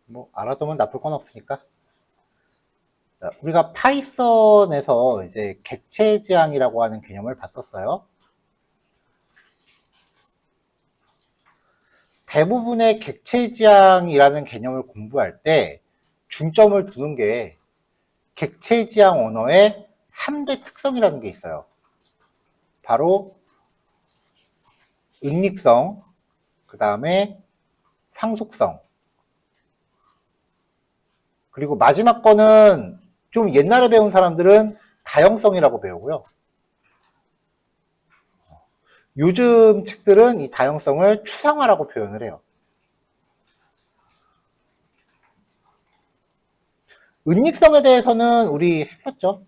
뭐 알아두면 나쁠 건 없으니까. 자, 우리가 파이썬에서 이제 객체 지향이라고 하는 개념을 봤었어요. 대부분의 객체 지향이라는 개념을 공부할 때 중점을 두는 게 객체 지향 언어의 3대 특성이라는 게 있어요. 바로 응립성, 그 다음에 상속성, 그리고 마지막 거는 좀 옛날에 배운 사람들은 다형성이라고 배우고요. 요즘 책들은 이 다형성을 추상화라고 표현을 해요. 은닉성에 대해서는 우리 했었죠.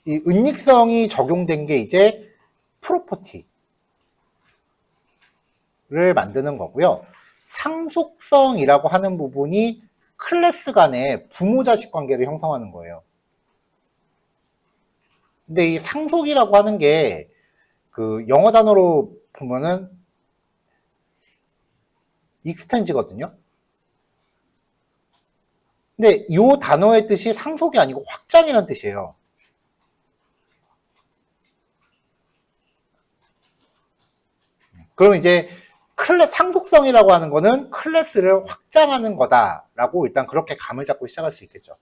이 은닉성이 적용된 게 이제 프로퍼티를 만드는 거고요. 상속성이라고 하는 부분이 클래스 간의 부모-자식 관계를 형성하는 거예요. 근데 이 상속이라고 하는 게 그 영어 단어로 보면은 익스텐지거든요. 근데 이 단어의 뜻이 상속이 아니고 확장이라는 뜻이에요. 그러면 이제 상속성이라고 하는 거는 클래스를 확장하는 거다라고 일단 그렇게 감을 잡고 시작할 수 있겠죠.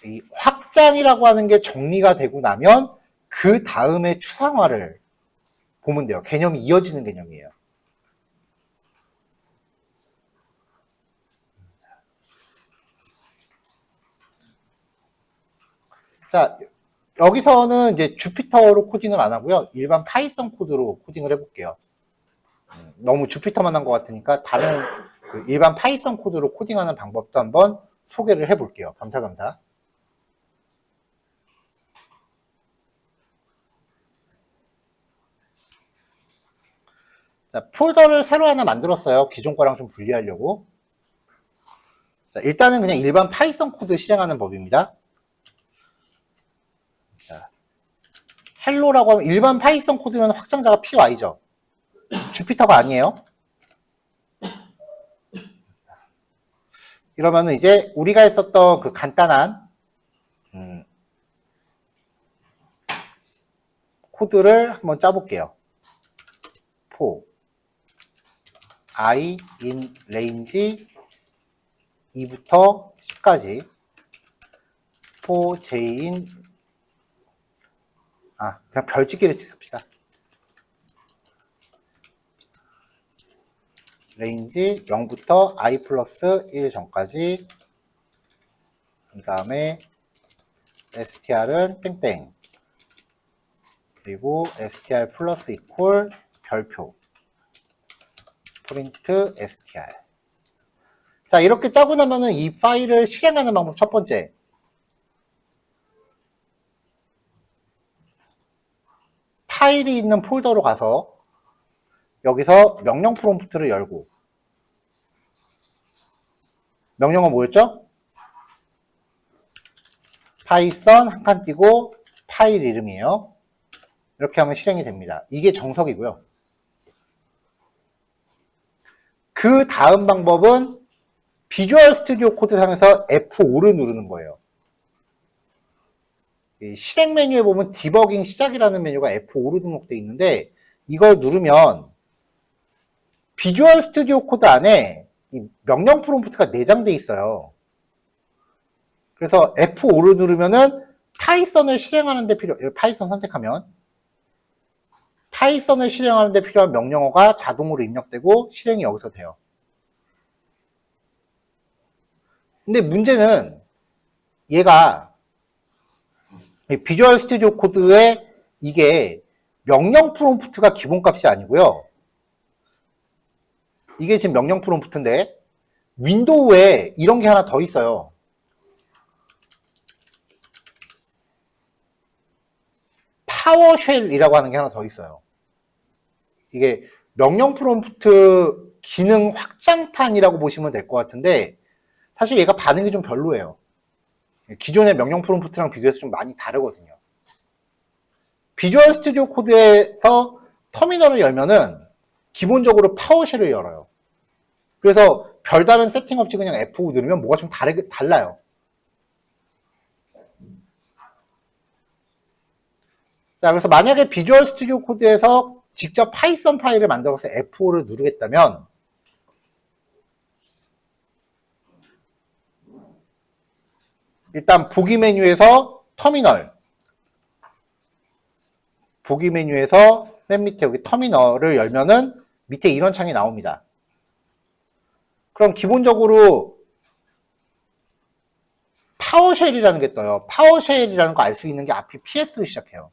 이 확장이라고 하는 게 정리가 되고 나면 그 다음에 추상화를 보면 돼요. 개념이 이어지는 개념이에요. 자, 여기서는 이제 주피터로 코딩을 안 하고요. 일반 파이썬 코드로 코딩을 해볼게요. 너무 주피터만 한 것 같으니까 다른 그 일반 파이썬 코드로 코딩하는 방법도 한번 소개를 해볼게요. 감사합니다. 자, 폴더를 새로 하나 만들었어요. 기존 거랑 좀 분리하려고. 자, 일단은 그냥 일반 파이썬 코드 실행하는 법입니다. 자, 헬로라고 하면 일반 파이썬 코드면 확장자가 py죠. 주피터가 아니에요. 이러면은 이제 우리가 했었던 그 간단한 코드를 한번 짜볼게요. for i in range 2부터 10까지 for j in 그냥 별짓기를 칩시다. 레인지 0부터 i 플러스 1 전까지, 그 다음에 str은 땡땡, 그리고 str 플러스 이퀄 별표 프린트 str. 자, 이렇게 짜고 나면은 이 파일을 실행하는 방법 첫 번째, 파일이 있는 폴더로 가서 여기서 명령 프롬프트를 열고, 명령은 뭐였죠? 파이썬 한 칸 띄고 파일 이름이에요. 이렇게 하면 실행이 됩니다. 이게 정석이고요. 그 다음 방법은 비주얼 스튜디오 코드상에서 F5를 누르는 거예요. 실행 메뉴에 보면 디버깅 시작이라는 메뉴가 F5로 등록되어 있는데, 이걸 누르면 비주얼 스튜디오 코드 안에 이 명령 프롬프트가 내장되어 있어요. 그래서 F5를 누르면은 파이썬을 실행하는 데 파이썬 선택하면 파이썬을 실행하는 데 필요한 명령어가 자동으로 입력되고 실행이 여기서 돼요. 근데 문제는 얘가 비주얼 스튜디오 코드에 이게 명령 프롬프트가 기본값이 아니고요. 이게 지금 명령 프롬프트인데 윈도우에 이런 게 하나 더 있어요. 파워쉘이라고 하는 게 하나 더 있어요. 이게 명령 프롬프트 기능 확장판이라고 보시면 될 것 같은데 사실 얘가 반응이 좀 별로예요. 기존의 명령 프롬프트랑 비교해서 좀 많이 다르거든요. 비주얼 스튜디오 코드에서 터미널을 열면은 기본적으로 파워쉘을 열어요. 그래서 별다른 세팅 없이 그냥 F5 누르면 뭐가 좀 달라요. 자, 그래서 만약에 비주얼 스튜디오 코드에서 직접 파이썬 파일을 만들어서 F5를 누르겠다면 일단 보기 메뉴에서 터미널, 보기 메뉴에서 맨 밑에 여기 터미널을 열면은 밑에 이런 창이 나옵니다. 그럼 기본적으로 파워쉘이라는 게 떠요. 파워쉘이라는 거 알 수 있는 게 앞이 PS로 시작해요.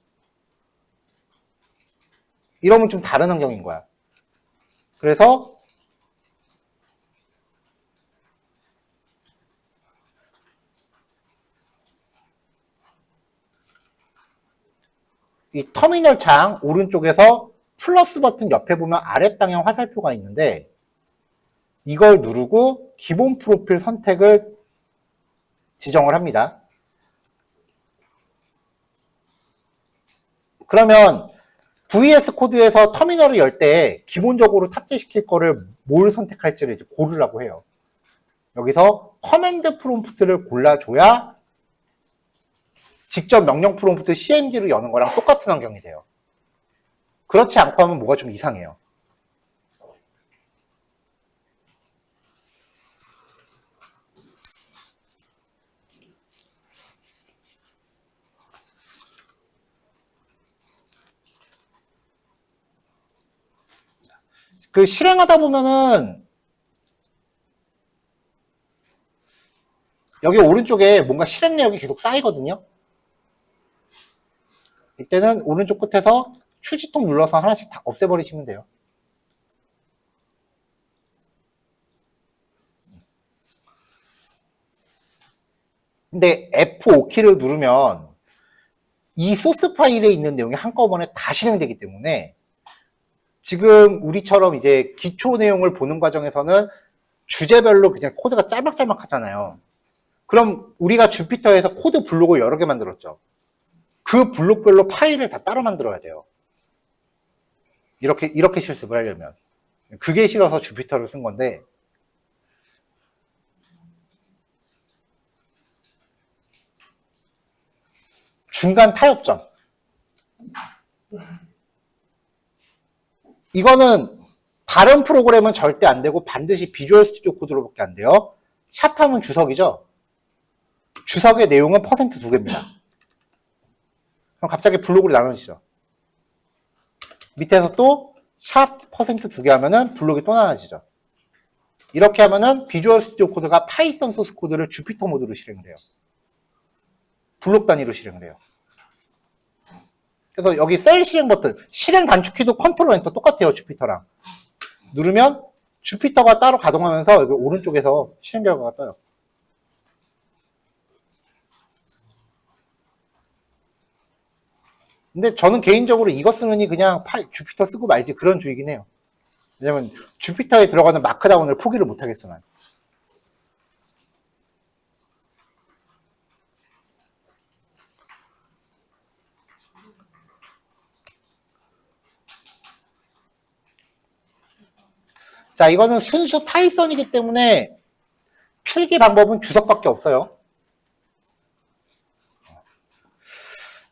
이러면 좀 다른 환경인 거야. 그래서 이 터미널 창 오른쪽에서 플러스 버튼 옆에 보면 아랫 방향 화살표가 있는데 이걸 누르고 기본 프로필 선택을 지정을 합니다. 그러면 VS 코드에서 터미널을 열 때 기본적으로 탑재시킬 거를 뭘 선택할지를 이제 고르라고 해요. 여기서 커맨드 프롬프트를 골라줘야 직접 명령 프롬프트 CMD로 여는 거랑 똑같은 환경이 돼요. 그렇지 않고 하면 뭐가 좀 이상해요. 그 실행하다 보면은 여기 오른쪽에 뭔가 실행 내역이 계속 쌓이거든요. 이때는 오른쪽 끝에서 휴지통 눌러서 하나씩 다 없애버리시면 돼요. 근데 F5키를 누르면 이 소스 파일에 있는 내용이 한꺼번에 다 실행되기 때문에 지금 우리처럼 이제 기초 내용을 보는 과정에서는 주제별로 그냥 코드가 짤막짤막 하잖아요. 그럼 우리가 주피터에서 코드 블록을 여러 개 만들었죠. 그 블록별로 파일을 다 따로 만들어야 돼요. 이렇게 실습을 하려면. 그게 싫어서 주피터를 쓴 건데, 중간 타협점. 이거는 다른 프로그램은 절대 안 되고 반드시 비주얼 스튜디오 코드로밖에 안 돼요. 샵하면 주석이죠. 주석의 내용은 퍼센트 2개입니다. 그럼 갑자기 블록으로 나눠지죠. 밑에서 또 샵 퍼센트 2개 하면은 블록이 또 나눠지죠. 이렇게 하면은 비주얼 스튜디오 코드가 파이썬 소스 코드를 주피터 모드로 실행을 해요. 블록 단위로 실행을 해요. 그래서 여기 셀 실행 버튼, 실행 단축키도 컨트롤 엔터 똑같아요, 주피터랑. 누르면 주피터가 따로 가동하면서 여기 오른쪽에서 실행 결과가 떠요. 근데 저는 개인적으로 이거 쓰느니 그냥 주피터 쓰고 말지 그런 주의긴 해요. 왜냐면 주피터에 들어가는 마크다운을 포기를 못 하겠어, 난. 자, 이거는 순수 파이썬이기 때문에 필기 방법은 주석밖에 없어요.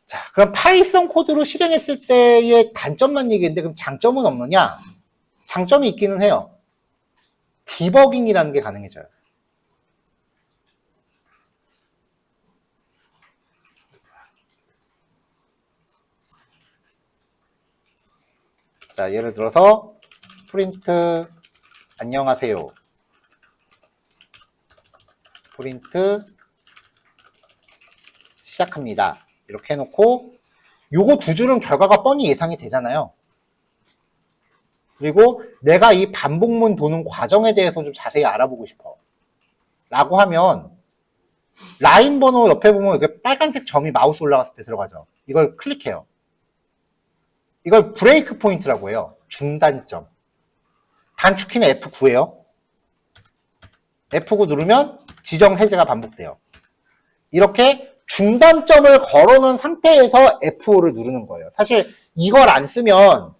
자, 그럼 파이썬 코드로 실행했을 때의 단점만 얘기했는데 그럼 장점은 없느냐? 장점이 있기는 해요. 디버깅이라는 게 가능해져요. 자, 예를 들어서 프린트 안녕하세요. 프린트 시작합니다. 이렇게 해놓고 요거 두 줄은 결과가 뻔히 예상이 되잖아요. 그리고 내가 이 반복문 도는 과정에 대해서 좀 자세히 알아보고 싶어 라고 하면 라인 번호 옆에 보면 이렇게 빨간색 점이 마우스 올라갔을 때 들어가죠. 이걸 클릭해요. 이걸 브레이크 포인트라고 해요. 중단점. 단축키는 F9예요. F9 누르면 지정 해제가 반복돼요. 이렇게 중단점을 걸어놓은 상태에서 F5를 누르는 거예요. 사실 이걸 안 쓰면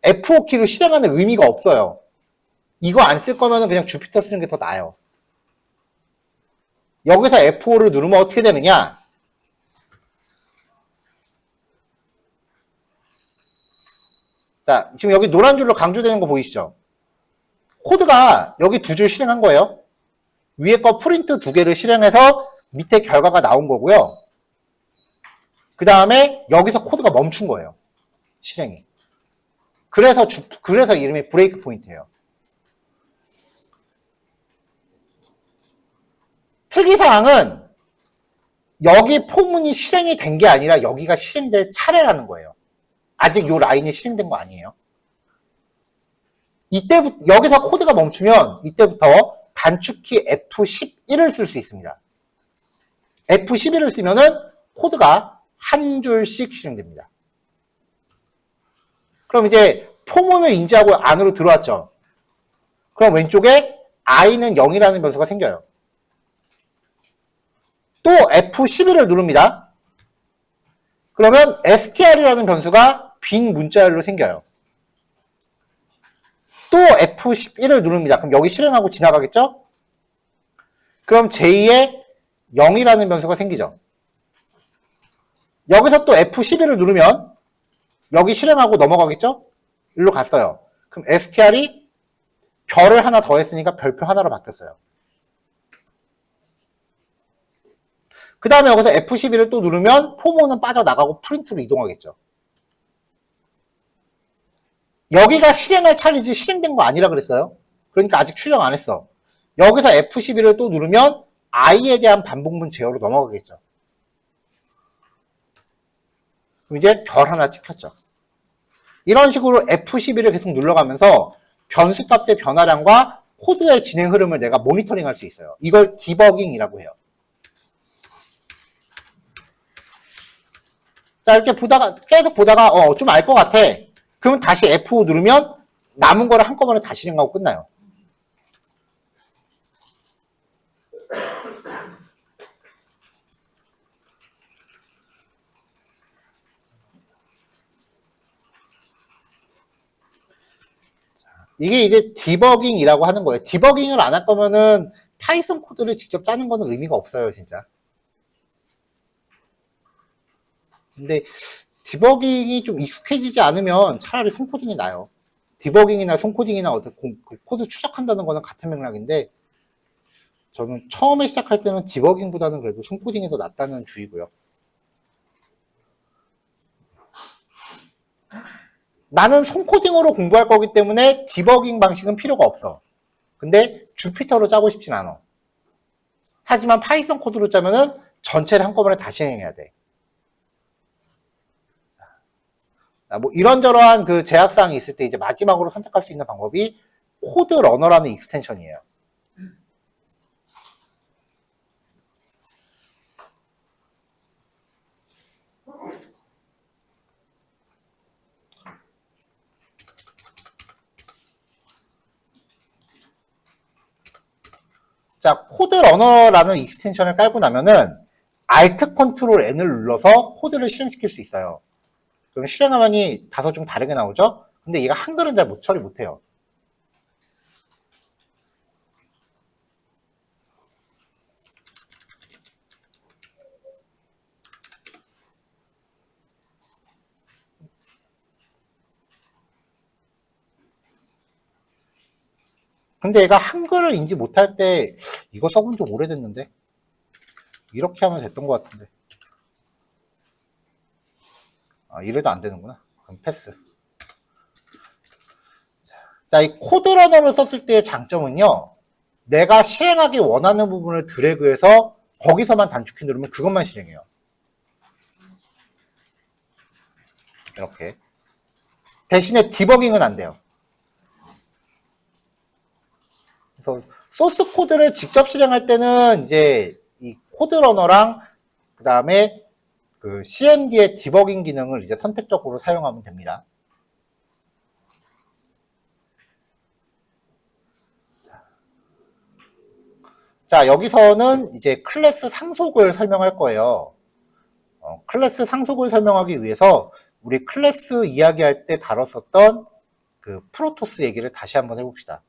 F5 키를 실행하는 의미가 없어요. 이거 안 쓸 거면 그냥 주피터 쓰는 게 더 나아요. 여기서 F5를 누르면 어떻게 되느냐? 자, 지금 여기 노란 줄로 강조되는 거 보이시죠? 코드가 여기 두 줄 실행한 거예요. 위에 거 프린트 두 개를 실행해서 밑에 결과가 나온 거고요. 그 다음에 여기서 코드가 멈춘 거예요. 실행이. 그래서 이름이 브레이크 포인트예요. 특이사항은 여기 포문이 실행이 된 게 아니라 여기가 실행될 차례라는 거예요. 아직 이 라인이 실행된 거 아니에요. 이때부터 여기서 코드가 멈추면 이때부터 단축키 F11을 쓸 수 있습니다. F11을 쓰면은 코드가 한 줄씩 실행됩니다. 그럼 이제 포문을 인지하고 안으로 들어왔죠. 그럼 왼쪽에 i는 0이라는 변수가 생겨요. 또 F11을 누릅니다. 그러면 str이라는 변수가 빈 문자열로 생겨요. 또 F11을 누릅니다. 그럼 여기 실행하고 지나가겠죠? 그럼 j2에 0이라는 변수가 생기죠. 여기서 또 F11을 누르면 여기 실행하고 넘어가겠죠? 일로 갔어요. 그럼 str이 별을 하나 더 했으니까 별표 하나로 바뀌었어요. 그 다음에 여기서 F11을 또 누르면 포모는 빠져나가고 프린트로 이동하겠죠. 여기가 실행할 차례지 실행된 거 아니라 그랬어요. 그러니까 아직 출력 안 했어. 여기서 F11을 또 누르면 i에 대한 반복문 제어로 넘어가겠죠. 그럼 이제 별 하나 찍혔죠. 이런 식으로 F11을 계속 눌러가면서 변수값의 변화량과 코드의 진행 흐름을 내가 모니터링 할 수 있어요. 이걸 디버깅이라고 해요. 자, 이렇게 보다가, 계속 보다가, 좀 알 것 같아. 그럼 다시 F5 누르면 남은 거를 한꺼번에 다 실행하고 끝나요. 이게 이제 디버깅이라고 하는 거예요. 디버깅을 안 할 거면은 파이썬 코드를 직접 짜는 거는 의미가 없어요, 진짜. 근데 디버깅이 좀 익숙해지지 않으면 차라리 손코딩이 나아요. 디버깅이나 손코딩이나 어떤 코드 추적한다는 거는 같은 맥락인데 저는 처음에 시작할 때는 디버깅보다는 그래도 손코딩이 더 낫다는 주의고요. 나는 손코딩으로 공부할 거기 때문에 디버깅 방식은 필요가 없어. 근데 주피터로 짜고 싶진 않아. 하지만 파이썬 코드로 짜면은 전체를 한꺼번에 다 실행해야 돼. 뭐 이런저러한 그 제약사항이 있을 때 이제 마지막으로 선택할 수 있는 방법이 코드 러너라는 익스텐션이에요. 자, 코드 러너라는 익스텐션을 깔고 나면은 Alt Ctrl N을 눌러서 코드를 실행시킬 수 있어요. 그럼 실행화면이 다소 좀 다르게 나오죠? 근데 얘가 한글은 잘 처리 못해요. 근데 얘가 한글을 인지 못할 때 이거 써본 좀 오래됐는데 이렇게 하면 됐던 것 같은데 이래도 안 되는구나. 그럼 패스. 자, 이 코드 러너를 썼을 때의 장점은요, 내가 실행하기 원하는 부분을 드래그해서 거기서만 단축키 누르면 그것만 실행해요. 이렇게. 대신에 디버깅은 안 돼요. 그래서 소스 코드를 직접 실행할 때는 이제 이 코드 러너랑 그 다음에 그 CMD의 디버깅 기능을 이제 선택적으로 사용하면 됩니다. 자, 여기서는 이제 클래스 상속을 설명할 거예요. 클래스 상속을 설명하기 위해서 우리 클래스 이야기할 때 다뤘었던 그 프로토스 얘기를 다시 한번 해봅시다.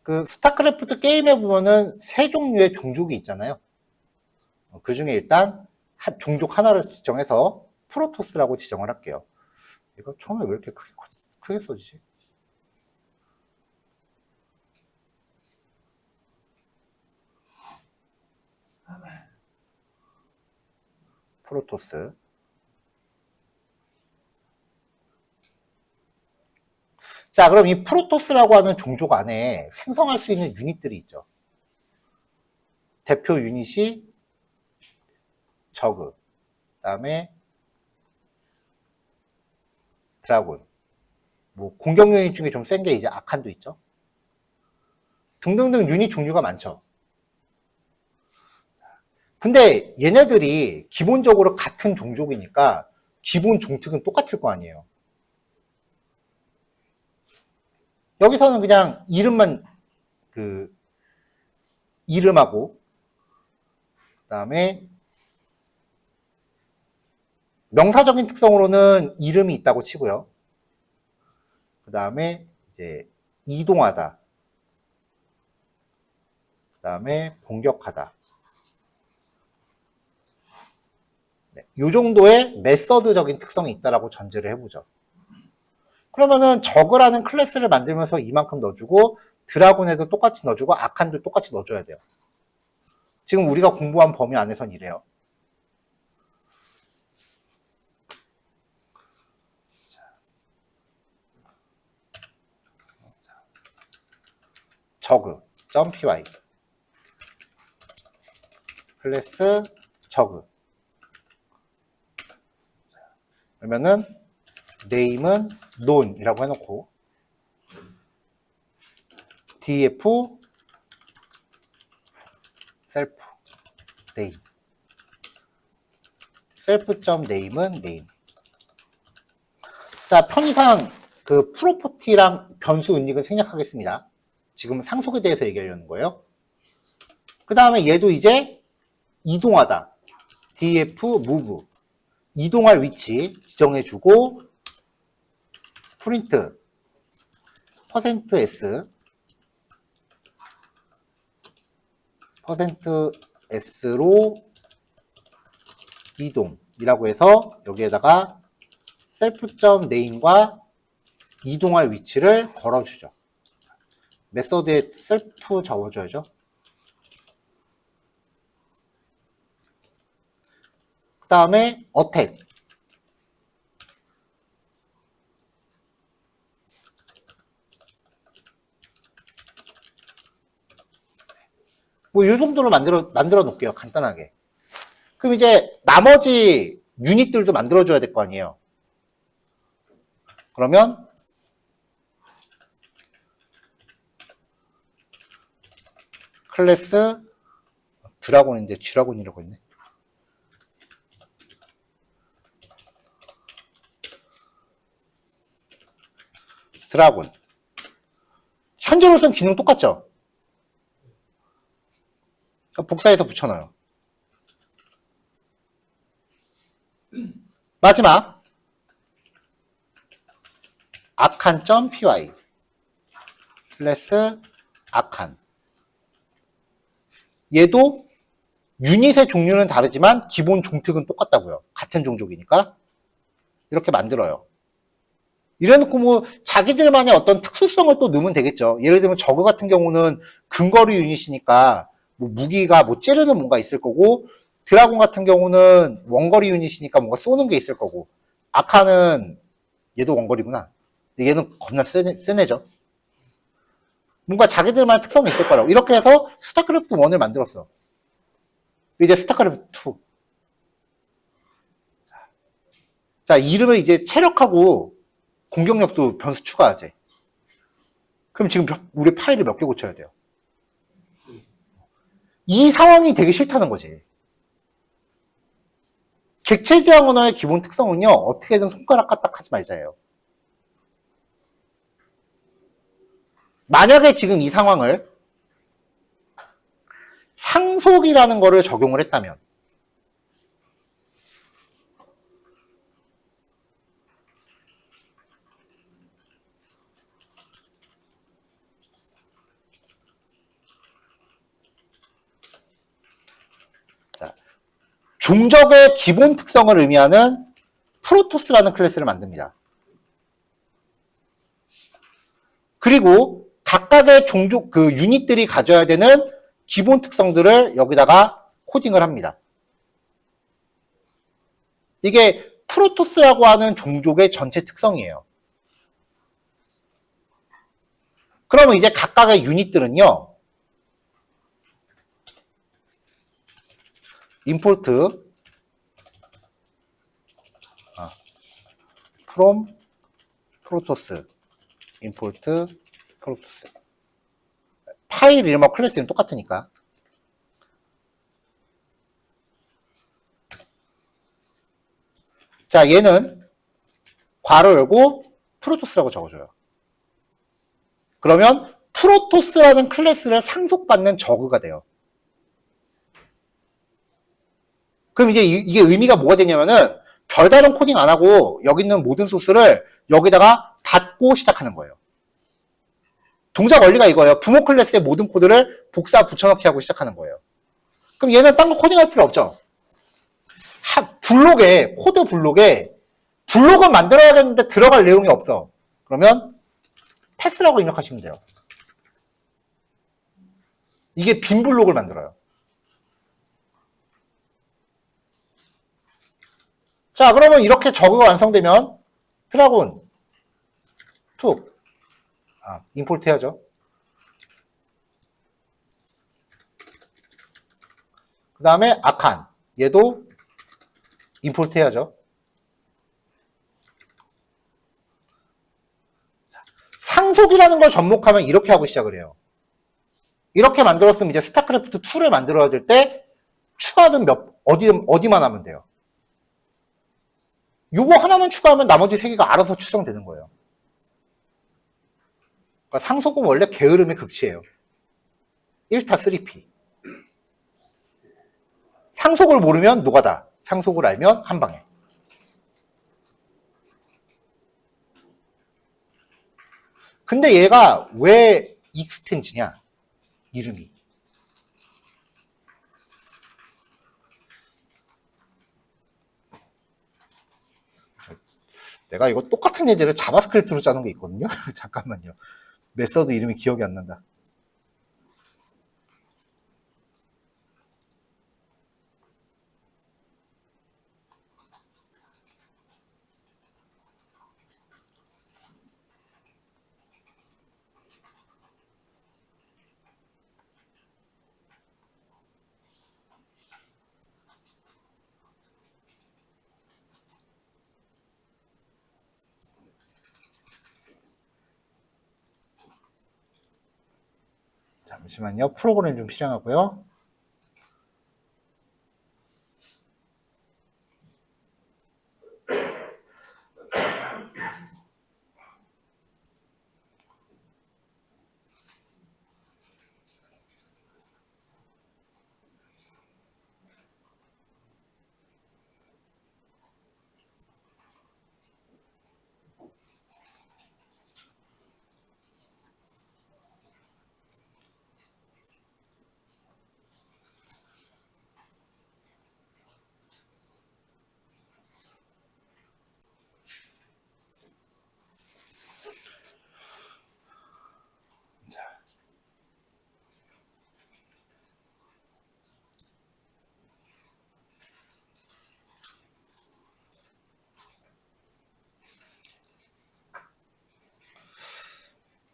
그 스타크래프트 게임에 보면은 세 종류의 종족이 있잖아요. 그 중에 일단 종족 하나를 지정해서 프로토스라고 지정을 할게요. 이거 처음에 왜 이렇게 크게 써지지? 프로토스. 자, 그럼 이 프로토스라고 하는 종족 안에 생성할 수 있는 유닛들이 있죠. 대표 유닛이 저그, 그 다음에 드라군, 뭐 공격 유닛 중에 좀 센 게 이제 아칸도 있죠. 등등등 유닛 종류가 많죠. 근데 얘네들이 기본적으로 같은 종족이니까 기본 종특은 똑같을 거 아니에요. 여기서는 그냥 이름만 이름하고 그다음에 명사적인 특성으로는 이름이 있다고 치고요. 그다음에 이제 이동하다. 그다음에 공격하다. 네, 이 정도의 메서드적인 특성이 있다라고 전제를 해보죠. 그러면은 저그라는 클래스를 만들면서 이만큼 넣어주고 드라군에도 똑같이 넣어주고 아칸도 똑같이 넣어줘야 돼요. 지금 우리가 공부한 범위 안에선 이래요. 저그.py 클래스 저그. 그러면은 네임은 논이라고 해놓고 df 셀프 네임 셀프.name은 네임. 자, 편의상 그 프로퍼티랑 변수 은닉은 생략하겠습니다. 지금 상속에 대해서 얘기하려는 거예요. 그 다음에 얘도 이제 이동하다 df move 이동할 위치 지정해주고 프린트 %s %s로 이동이라고 해서 여기에다가 셀프.name과 이동할 위치를 걸어주죠. 메서드에 셀프 적어줘야죠. 그 다음에 어택 뭐 이 정도로 만들어 놓을게요. 간단하게. 그럼 이제 나머지 유닛들도 만들어줘야 될 거 아니에요. 그러면 클래스 드라곤인데 쥐라곤이라고 했네. 드라곤. 현재로서는 기능 똑같죠? 복사해서 붙여넣어요. 마지막 아칸.py 클래스 아칸. 얘도 유닛의 종류는 다르지만 기본 종특은 똑같다고요. 같은 종족이니까 이렇게 만들어요. 이래놓고 뭐 자기들만의 어떤 특수성을 또 넣으면 되겠죠. 예를 들면 저그 같은 경우는 근거리 유닛이니까 뭐 무기가 뭐 찌르는 뭔가 있을 거고, 드라곤 같은 경우는 원거리 유닛이니까 뭔가 쏘는 게 있을 거고, 아카는 얘도 원거리구나. 얘는 겁나 센 애죠. 뭔가 자기들만의 특성이 있을 거라고. 이렇게 해서 스타크래프트 1을 만들었어. 이제 스타크래프트 2. 자, 이름을 이제 체력하고 공격력도 변수 추가하지. 그럼 지금 우리 파일을 몇 개 고쳐야 돼요? 이 상황이 되게 싫다는 거지. 객체 지향 언어의 기본 특성은요, 어떻게든 손가락 까딱 하지 말자예요. 만약에 지금 이 상황을 상속이라는 거를 적용을 했다면, 자, 종적의 기본 특성을 의미하는 프로토스라는 클래스를 만듭니다. 그리고 각각의 종족, 그 유닛들이 가져야 되는 기본 특성들을 여기다가 코딩을 합니다. 이게 프로토스라고 하는 종족의 전체 특성이에요. 그러면 이제 각각의 유닛들은요, import from protoss import protoss 파일 이름하고 클래스는 똑같으니까. 자, 얘는 괄호 열고 프로토스라고 적어줘요. 그러면 프로토스라는 클래스를 상속받는 저그가 돼요. 그럼 이제 이게 의미가 뭐가 되냐면은 별다른 코딩 안 하고 여기 있는 모든 소스를 여기다가 받고 시작하는 거예요. 동작 원리가 이거예요. 부모 클래스의 모든 코드를 복사 붙여넣기 하고 시작하는 거예요. 그럼 얘는 딴 거 코딩할 필요 없죠. 블록에, 코드 블록에 블록을 만들어야겠는데 들어갈 내용이 없어. 그러면 패스라고 입력하시면 돼요. 이게 빈 블록을 만들어요. 자, 그러면 이렇게 저그가 완성되면 드라군 툭 임포트 해야죠. 그 다음에 아칸 얘도 임포트 해야죠. 상속이라는 걸 접목하면 이렇게 하고 시작을 해요. 이렇게 만들었으면 이제 스타크래프트 2를 만들어야 될 때 추가는 어디만 하면 돼요. 요거 하나만 추가하면 나머지 3개가 알아서 추정되는 거예요. 그러니까 상속은 원래 게으름의 극치예요. 1타 3P. 상속을 모르면 노가다. 상속을 알면 한방에. 근데 얘가 왜 익스텐즈냐? 이름이. 내가 이거 똑같은 예제를 자바스크립트로 짜는 게 있거든요. 잠깐만요. 메서드 이름이 기억이 안 난다. 잠시만요. 프로그램 좀 실행하고요.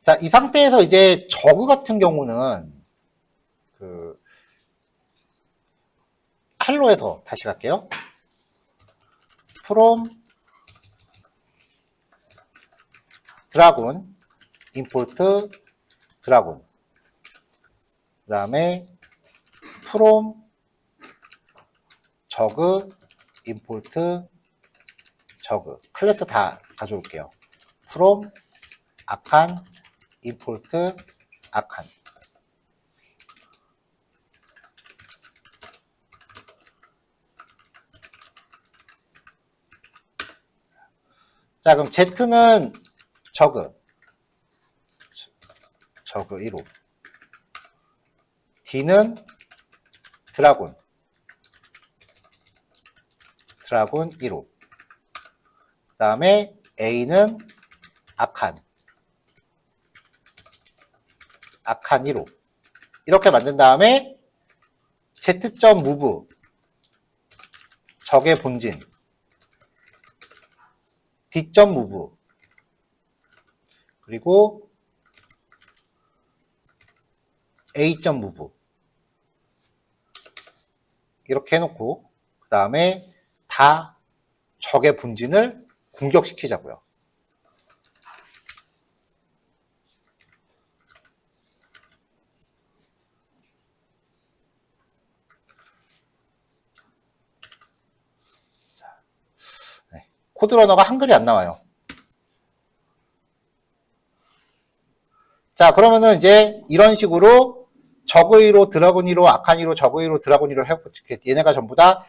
자, 이 상태에서 이제 저그 같은 경우는 헬로에서 다시 갈게요. from 드라군 import 드라군 그 다음에 from 저그 import 저그 클래스 다 가져올게요. from 아칸 임포트 아칸. 자, 그럼 Z는 저그 1호. D는 드라곤 1호. 그 다음에 A는 아칸 1호. 이렇게 만든 다음에 Z.move 적의 본진 D.move 그리고 A.move 이렇게 해놓고 그 다음에 다 적의 본진을 공격시키자고요. 코드러너가 한글이 안 나와요. 자, 그러면은 이제 이런 식으로 저그이로 드라곤이로 아칸이로 저그이로 드라곤이로 해갖고 얘네가 전부 다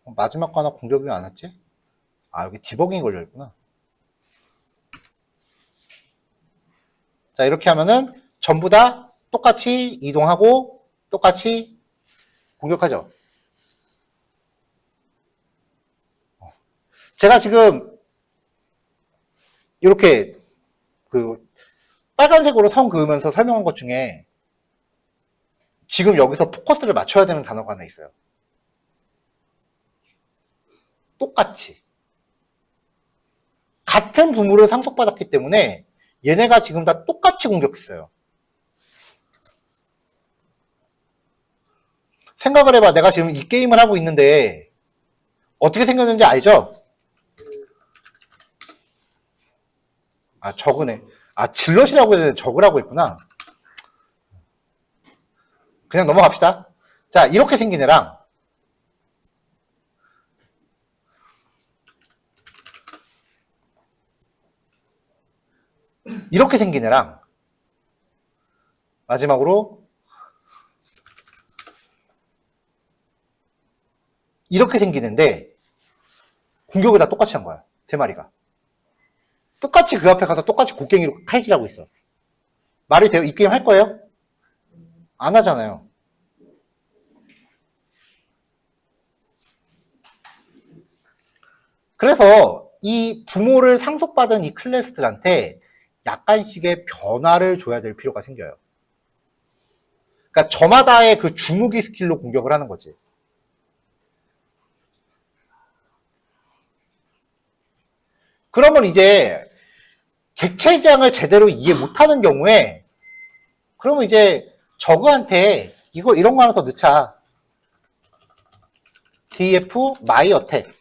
마지막 거 하나 공격이 안 왔지? 아, 여기 디버깅이 걸려있구나. 자, 이렇게 하면은 전부 다 똑같이 이동하고 똑같이 공격하죠. 제가 지금 이렇게 그 빨간색으로 선 그으면서 설명한 것 중에 지금 여기서 포커스를 맞춰야 되는 단어가 하나 있어요. 똑같이. 같은 부물을 상속받았기 때문에 얘네가 지금 다 똑같이 공격했어요. 생각을 해봐. 내가 지금 이 게임을 하고 있는데 어떻게 생겼는지 알죠? 아, 저그네. 아, 질럿이라고 해야 되는데 저그라고 했구나. 그냥 넘어갑시다. 자, 이렇게 생긴 애랑 이렇게 생긴 애랑 마지막으로 이렇게 생기는데 공격을 다 똑같이 한 거야. 세 마리가. 똑같이 그 앞에 가서 똑같이 곡괭이로 칼질하고 있어. 말이 돼요? 이 게임 할 거예요? 안 하잖아요. 그래서 이 부모를 상속받은 이 클래스들한테 약간씩의 변화를 줘야 될 필요가 생겨요. 그러니까 저마다의 그 주무기 스킬로 공격을 하는 거지. 그러면 이제 객체장을 제대로 이해 못하는 경우에 그러면 이제 저그한테 이거 이런 거 하나 더 넣자. df my attack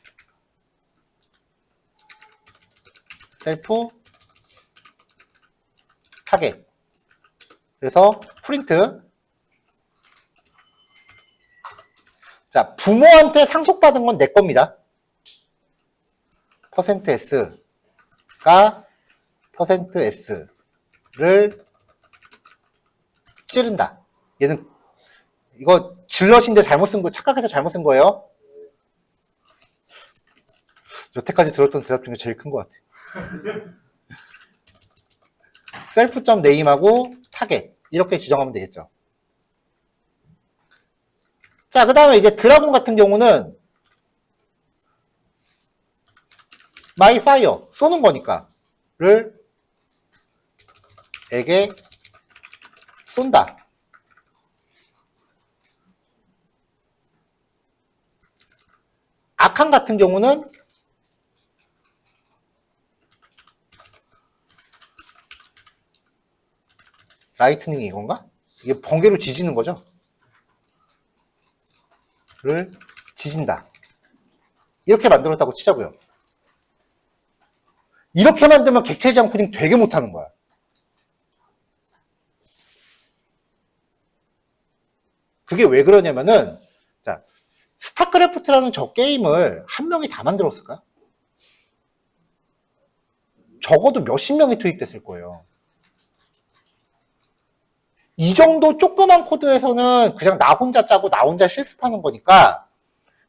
셀프 타겟. 그래서 프린트. 자, 부모한테 상속받은 건 내 겁니다. %s가 %s를 찌른다. 얘는 이거 질럿인데 잘못 쓴 거, 착각해서 잘못 쓴 거예요. 여태까지 들었던 대답 중에 제일 큰 것 같아. 셀프.name하고 타겟 이렇게 지정하면 되겠죠. 자, 그 다음에 이제 드라곤 같은 경우는 my fire 쏘는 거니까 를 에게 쏜다. 아칸 같은 경우는 라이트닝이 이건가? 이게 번개로 지지는 거죠? 를 지진다. 이렇게 만들었다고 치자고요. 이렇게 만들면 객체장 코딩 되게 못하는 거야. 그게 왜 그러냐면은, 자, 스타크래프트라는 저 게임을 한 명이 다 만들었을까? 적어도 몇십 명이 투입됐을 거예요. 이 정도 조그만 코드에서는 그냥 나 혼자 짜고 나 혼자 실습하는 거니까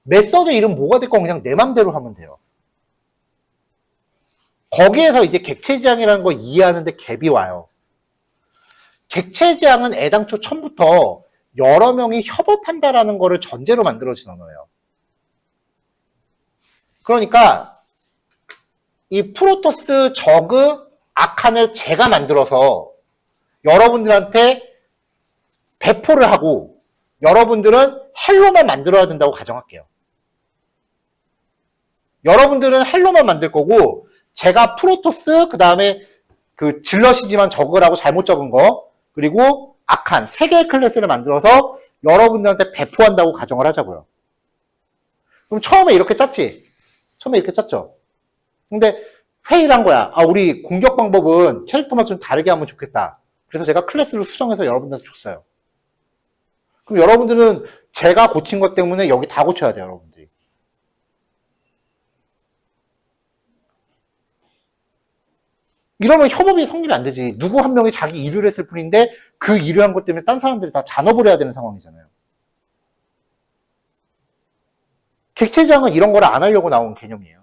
메서드 이름 뭐가 됐건 그냥 내 맘대로 하면 돼요. 거기에서 이제 객체지향이라는 걸 이해하는데 갭이 와요. 객체지향은 애당초 처음부터 여러 명이 협업한다라는 거를 전제로 만들어진 언어예요. 그러니까 이 프로토스, 저그, 아칸을 제가 만들어서 여러분들한테 배포를 하고 여러분들은 헬로만 만들어야 된다고 가정할게요. 여러분들은 헬로만 만들 거고 제가 프로토스, 그 다음에 그 질럿이지만 저그라고 잘못 적은 거, 그리고 아칸, 3개의 클래스를 만들어서 여러분들한테 배포한다고 가정을 하자고요. 그럼 처음에 이렇게 짰지? 처음에 이렇게 짰죠? 근데 회의를 한 거야. 아, 우리 공격 방법은 캐릭터만 좀 다르게 하면 좋겠다. 그래서 제가 클래스를 수정해서 여러분들한테 줬어요. 그럼 여러분들은 제가 고친 것 때문에 여기 다 고쳐야 돼요, 여러분들이. 이러면 협업이 성립이 안 되지. 누구 한 명이 자기 일을 했을 뿐인데 그 일을 한 것 때문에 딴 사람들이 다 잔업을 해야 되는 상황이잖아요. 객체지향은 이런 걸 안 하려고 나온 개념이에요.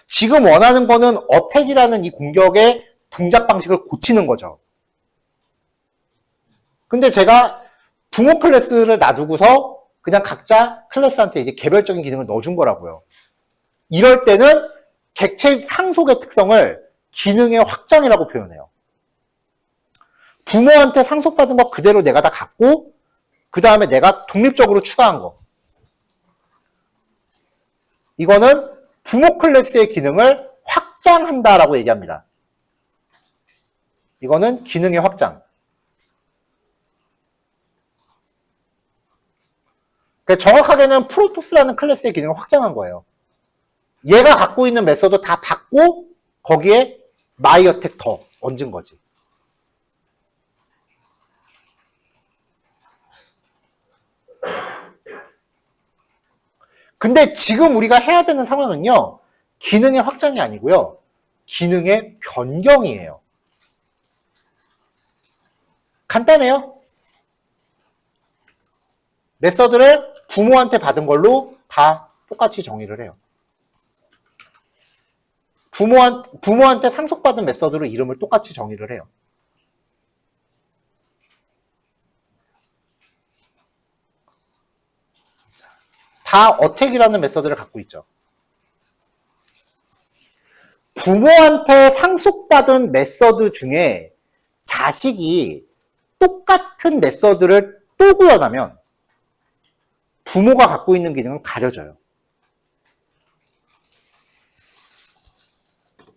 지금 원하는 거는 어택이라는 이 공격의 동작 방식을 고치는 거죠. 근데 제가 부모 클래스를 놔두고서 그냥 각자 클래스한테 이제 개별적인 기능을 넣어준 거라고요. 이럴 때는 객체 상속의 특성을 기능의 확장이라고 표현해요. 부모한테 상속받은 거 그대로 내가 다 갖고 그 다음에 내가 독립적으로 추가한 거. 이거는 부모 클래스의 기능을 확장한다라고 얘기합니다. 이거는 기능의 확장. 그러니까 정확하게는 프로토스라는 클래스의 기능을 확장한 거예요. 얘가 갖고 있는 메서드 다 받고 거기에 마이 어택 더 얹은 거지. 근데 지금 우리가 해야 되는 상황은요, 기능의 확장이 아니고요, 기능의 변경이에요. 간단해요. 메서드를 부모한테 받은 걸로 다 똑같이 정의를 해요. 부모한테 상속받은 메서드로 이름을 똑같이 정의를 해요. 다 어택이라는 메서드를 갖고 있죠. 부모한테 상속받은 메서드 중에 자식이 똑같은 메서드를 또 구현하면 부모가 갖고 있는 기능은 가려져요.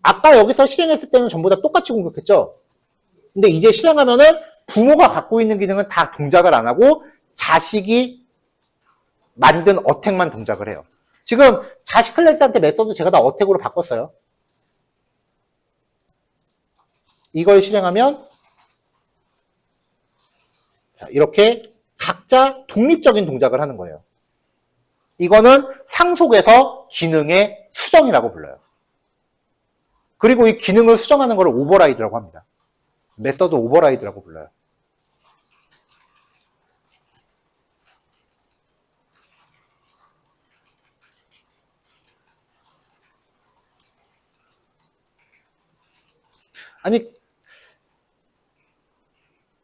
아까 여기서 실행했을 때는 전부 다 똑같이 공격했죠. 근데 이제 실행하면은 부모가 갖고 있는 기능은 다 동작을 안 하고 자식이 만든 어택만 동작을 해요. 지금 자식 클래스한테 메서드 제가 다 어택으로 바꿨어요. 이걸 실행하면 자, 이렇게 각자 독립적인 동작을 하는 거예요. 이거는 상속에서 기능의 수정이라고 불러요. 그리고 이 기능을 수정하는 걸 오버라이드라고 합니다. 메서드 오버라이드라고 불러요. 아니,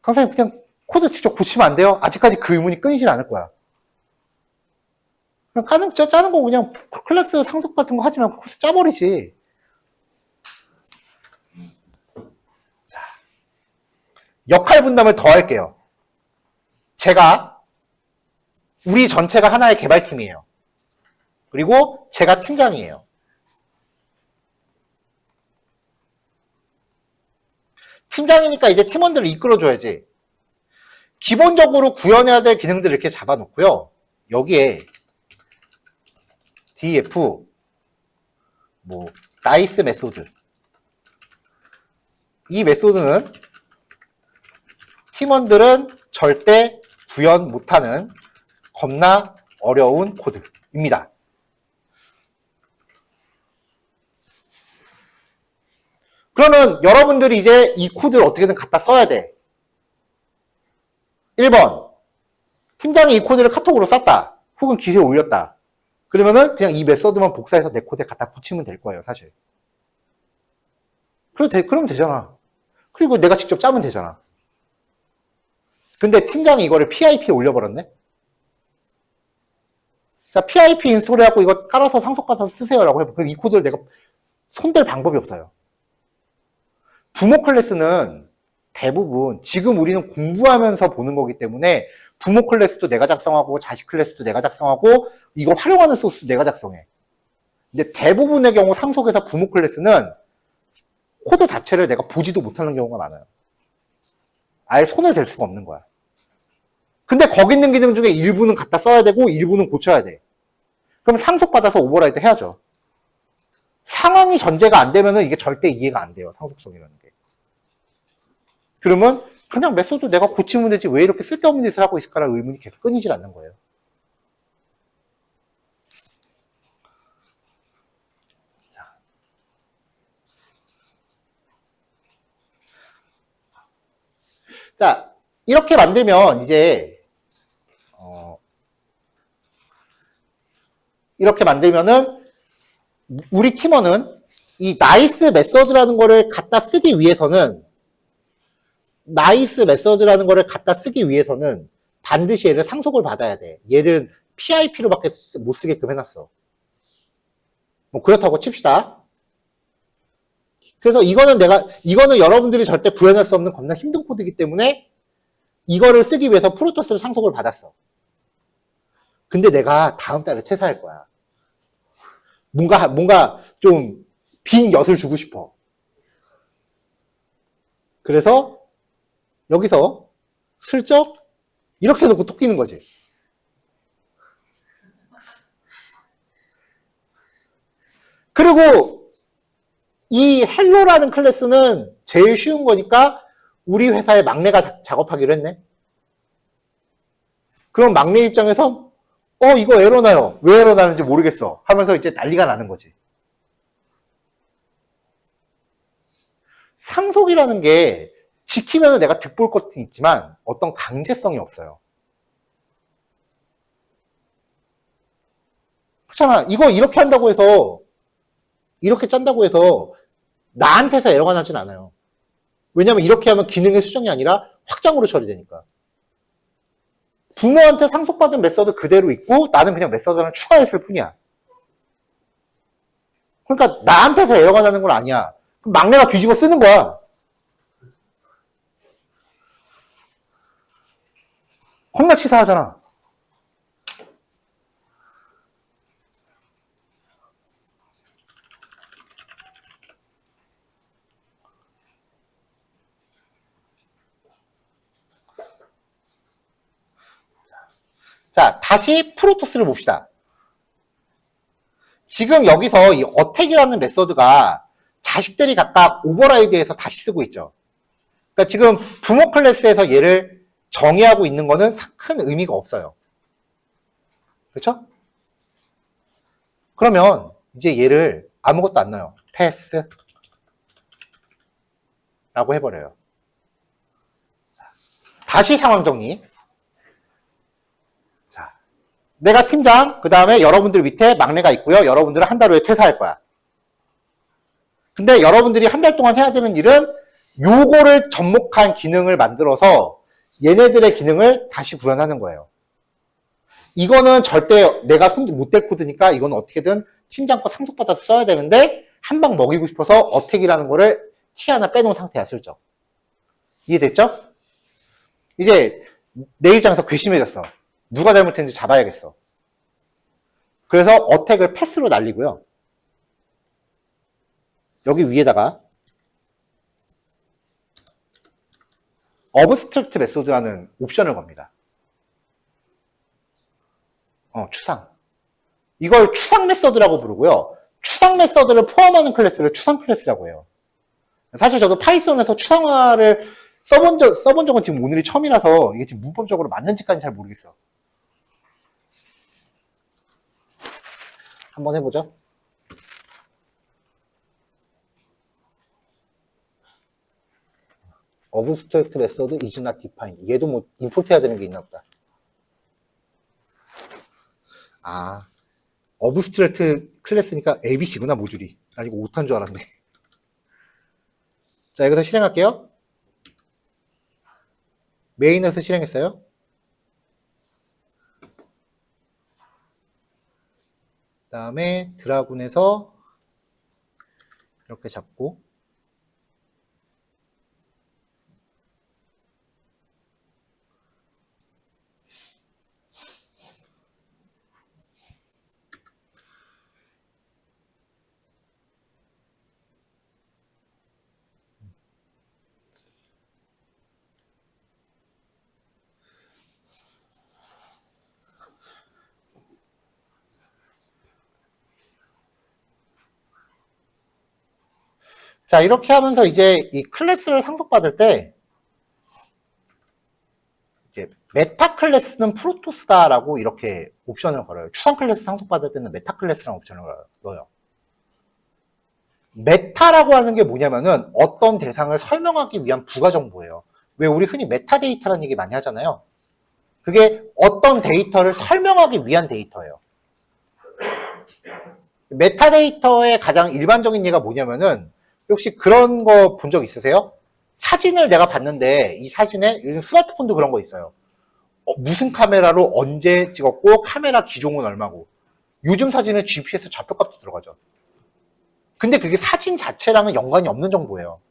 강사님 그냥 코드 직접 고치면 안 돼요? 아직까지 그 의문이 끊이질 않을 거야. 그냥 짜는 거 그냥 클래스 상속 같은 거 하지 말고 코드 짜버리지. 자, 역할 분담을 더 할게요. 우리 전체가 하나의 개발팀이에요. 그리고 제가 팀장이에요. 팀장이니까 이제 팀원들을 이끌어줘야지. 기본적으로 구현해야 될 기능들을 이렇게 잡아놓고요. 여기에 df 나이스 메소드, 이 메소드는 팀원들은 절대 구현 못하는 겁나 어려운 코드입니다. 그러면 여러분들이 이제 이 코드를 어떻게든 갖다 써야 돼. 1번, 팀장이 이 코드를 카톡으로 쐈다. 혹은 기세에 올렸다. 그러면은 그냥 이 메서드만 복사해서 내 코드에 갖다 붙이면 될 거예요, 사실. 그러면 되잖아. 그리고 내가 직접 짜면 되잖아. 근데 팀장이 이거를 PIP에 올려버렸네? 자, PIP 인스톨 해갖고 이거 깔아서 상속받아서 쓰세요라고 해봐. 그럼 이 코드를 내가 손댈 방법이 없어요. 부모 클래스는 대부분 지금 우리는 공부하면서 보는 거기 때문에 부모 클래스도 내가 작성하고 자식 클래스도 내가 작성하고 이걸 활용하는 소스도 내가 작성해. 근데 대부분의 경우 상속에서 부모 클래스는 코드 자체를 내가 보지도 못하는 경우가 많아요. 아예 손을 댈 수가 없는 거야. 근데 거기 있는 기능 중에 일부는 갖다 써야 되고 일부는 고쳐야 돼. 그럼 상속받아서 오버라이드 해야죠. 상황이 전제가 안 되면은 이게 절대 이해가 안 돼요. 상속성이라는 게. 그러면 그냥 메소드 내가 고치면 되지 왜 이렇게 쓸데없는 짓을 하고 있을까라는 의문이 계속 끊이질 않는 거예요. 자, 이렇게 만들면 이제 이렇게 만들면은 우리 팀원은 이 나이스 메서드라는 거를 갖다 쓰기 위해서는 반드시 얘를 상속을 받아야 돼. 얘를 PIP로밖에 못 쓰게끔 해놨어. 뭐 그렇다고 칩시다. 그래서 이거는 여러분들이 절대 구현할 수 없는 겁나 힘든 코드이기 때문에 이거를 쓰기 위해서 프로토스를 상속을 받았어. 근데 내가 다음 달에 퇴사할 거야. 뭔가 좀 빈 엿을 주고 싶어. 그래서 여기서 슬쩍 이렇게 놓고 톡 끼는 거지. 그리고 이 헬로라는 클래스는 제일 쉬운 거니까 우리 회사의 막내가 작업하기로 했네. 그럼 막내 입장에서 이거 에러 나요. 왜 에러 나는지 모르겠어. 하면서 이제 난리가 나는 거지. 상속이라는 게 지키면 내가 득볼 것은 있지만 어떤 강제성이 없어요. 그렇잖아. 이거 이렇게 한다고 해서 이렇게 짠다고 해서 나한테서 에러가 나진 않아요. 왜냐면 이렇게 하면 기능의 수정이 아니라 확장으로 처리되니까. 부모한테 상속받은 메서드 그대로 있고 나는 그냥 메서드를 추가했을 뿐이야. 그러니까 나한테서 에러가 나는 건 아니야. 그럼 막내가 뒤집어 쓰는 거야. 겁나 치사하잖아. 자, 다시 프로토스를 봅시다. 지금 여기서 이 어택이라는 메서드가 자식들이 각각 오버라이드해서 다시 쓰고 있죠. 그러니까 지금 부모 클래스에서 얘를 정의하고 있는 거는 큰 의미가 없어요. 그렇죠? 그러면 이제 얘를 아무것도 안 넣어요. 패스 라고 해버려요. 다시 상황 정리. 자, 내가 팀장, 그 다음에 여러분들 밑에 막내가 있고요. 여러분들은 한 달 후에 퇴사할 거야. 근데 여러분들이 한 달 동안 해야 되는 일은 요거를 접목한 기능을 만들어서 얘네들의 기능을 다시 구현하는 거예요. 이거는 절대 내가 손 못 댈 코드니까 이건 어떻게든 팀장 거 상속받아서 써야 되는데 한 방 먹이고 싶어서 어택이라는 거를 티 하나 빼놓은 상태야, 슬쩍. 이해됐죠? 이제 내 입장에서 괘씸해졌어. 누가 잘못했는지 잡아야겠어. 그래서 어택을 패스로 날리고요. 여기 위에다가 어브스트랙트 메소드라는 옵션을 겁니다. 추상. 이걸 추상 메서드라고 부르고요. 추상 메서드를 포함하는 클래스를 추상 클래스라고 해요. 사실 저도 파이썬에서 추상화를 써본 적은 지금 오늘이 처음이라서 이게 지금 문법적으로 맞는지까지 잘 모르겠어. 한번 해보죠. Abstract method is not defined. 얘도 뭐 임포트 해야 되는 게 있나 보다. 아, Abstract 클래스니까 ABC구나, 모듈이. 나 이거 오타인 줄 알았네. 자, 여기서 실행할게요. 메인에서 실행했어요. 그 다음에 드라군에서 이렇게 잡고 자, 이렇게 하면서 이제 이 클래스를 상속받을 때 이제 메타 클래스는 프로토스다라고 이렇게 옵션을 걸어요. 추상 클래스 상속받을 때는 메타 클래스라는 옵션을 넣어요. 메타라고 하는 게 뭐냐면은 어떤 대상을 설명하기 위한 부가 정보예요. 왜 우리 흔히 메타데이터라는 얘기 많이 하잖아요. 그게 어떤 데이터를 설명하기 위한 데이터예요. 메타데이터의 가장 일반적인 예가 뭐냐면은 혹시 그런 거 본 적 있으세요? 사진을 내가 봤는데 이 사진에 요즘 스마트폰도 그런 거 있어요. 무슨 카메라로 언제 찍었고 카메라 기종은 얼마고 요즘 사진은 GPS 좌표값도 들어가죠. 근데 그게 사진 자체랑은 연관이 없는 정보예요.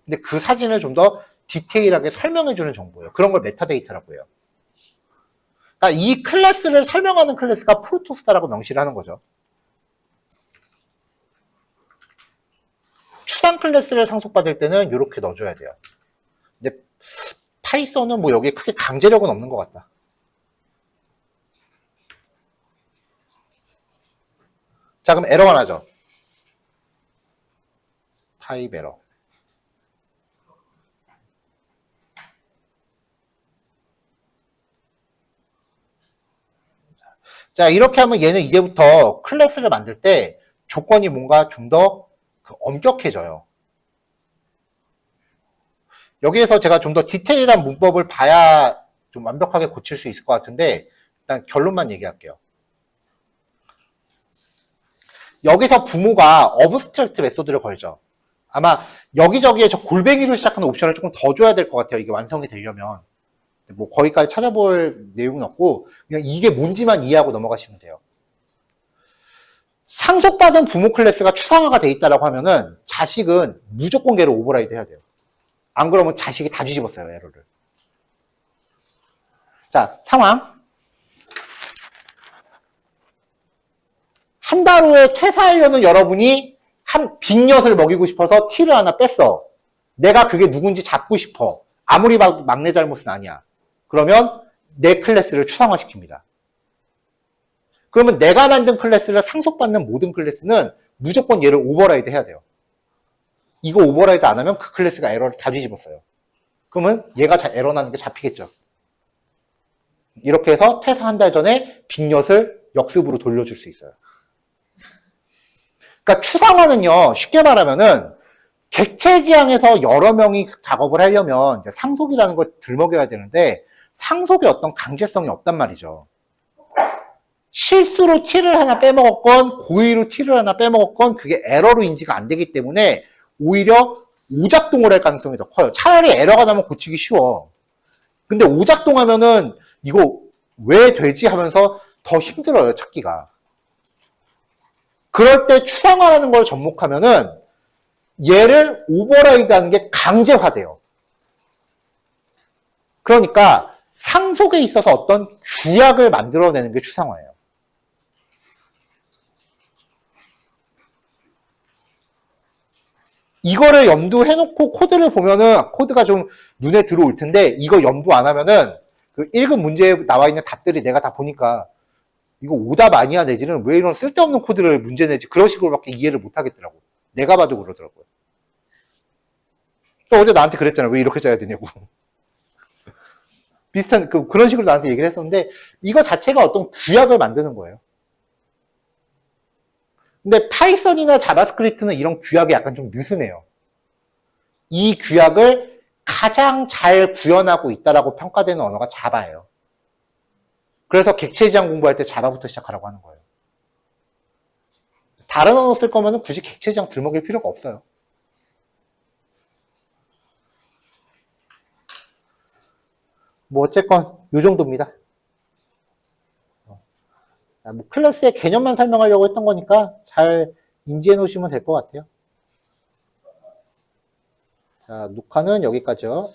근데 그 사진을 좀 더 디테일하게 설명해주는 정보예요. 그런 걸 메타데이터라고 해요. 그러니까 이 클래스를 설명하는 클래스가 프로토스다라고 명시를 하는 거죠. 추상 클래스를 상속받을 때는 이렇게 넣어줘야 돼요. 근데 파이썬은 뭐 여기에 크게 강제력은 없는 것 같다. 자, 그럼 에러가 나죠. 타입 에러. 자, 이렇게 하면 얘는 이제부터 클래스를 만들 때 조건이 뭔가 좀 더 엄격해져요. 여기에서 제가 좀 더 디테일한 문법을 봐야 좀 완벽하게 고칠 수 있을 것 같은데 일단 결론만 얘기할게요. 여기서 부모가 어브스트랙트 메소드를 걸죠. 아마 여기저기에 저 골뱅이로 시작하는 옵션을 조금 더 줘야 될 것 같아요. 이게 완성이 되려면. 뭐 거기까지 찾아볼 내용은 없고 그냥 이게 뭔지만 이해하고 넘어가시면 돼요. 상속받은 부모 클래스가 추상화가 돼 있다라고 하면은 자식은 무조건 걔를 오버라이드 해야 돼요. 안 그러면 자식이 다 뒤집었어요, 에러를. 자, 상황. 한 달 후에 퇴사하려는 여러분이 한 빅엿을 먹이고 싶어서 티를 하나 뺐어. 내가 그게 누군지 잡고 싶어. 아무리 봐도 막내 잘못은 아니야. 그러면 내 클래스를 추상화시킵니다. 그러면 내가 만든 클래스를 상속받는 모든 클래스는 무조건 얘를 오버라이드 해야 돼요. 이거 오버라이드 안 하면 그 클래스가 에러를 다 뒤집었어요. 그러면 얘가 에러 나는 게 잡히겠죠. 이렇게 해서 퇴사 한 달 전에 빅엿을 역습으로 돌려줄 수 있어요. 그러니까 추상화는요, 쉽게 말하면은 객체 지향에서 여러 명이 작업을 하려면 상속이라는 걸 들먹여야 되는데 상속에 어떤 강제성이 없단 말이죠. 실수로 t를 하나 빼먹었건 고의로 t를 하나 빼먹었건 그게 에러로 인지가 안 되기 때문에 오히려 오작동을 할 가능성이 더 커요. 차라리 에러가 나면 고치기 쉬워. 근데 오작동하면은 이거 왜 되지 하면서 더 힘들어요, 찾기가. 그럴 때 추상화라는 걸 접목하면은 얘를 오버라이드 하는 게 강제화돼요. 그러니까 상속에 있어서 어떤 규약을 만들어내는 게 추상화예요. 이거를 염두해놓고 코드를 보면은 코드가 좀 눈에 들어올 텐데 이거 염두 안 하면은 그 1급 문제에 나와 있는 답들이 내가 다 보니까 이거 오답 아니야 내지는 왜 이런 쓸데없는 코드를 문제 내지 그런 식으로밖에 이해를 못 하겠더라고. 내가 봐도 그러더라고요. 또 어제 나한테 그랬잖아. 왜 이렇게 짜야 되냐고. 비슷한, 그런 식으로 나한테 얘기를 했었는데, 이거 자체가 어떤 규약을 만드는 거예요. 근데 파이썬이나 자바스크립트는 이런 규약이 약간 좀 느슨해요. 이 규약을 가장 잘 구현하고 있다라고 평가되는 언어가 자바예요. 그래서 객체 지향 공부할 때 자바부터 시작하라고 하는 거예요. 다른 언어 쓸 거면 굳이 객체 지향 들먹일 필요가 없어요. 뭐 어쨌건 요 정도입니다. 자, 뭐 클래스의 개념만 설명하려고 했던 거니까 잘 인지해 놓으시면 될 것 같아요. 자, 녹화는 여기까지요.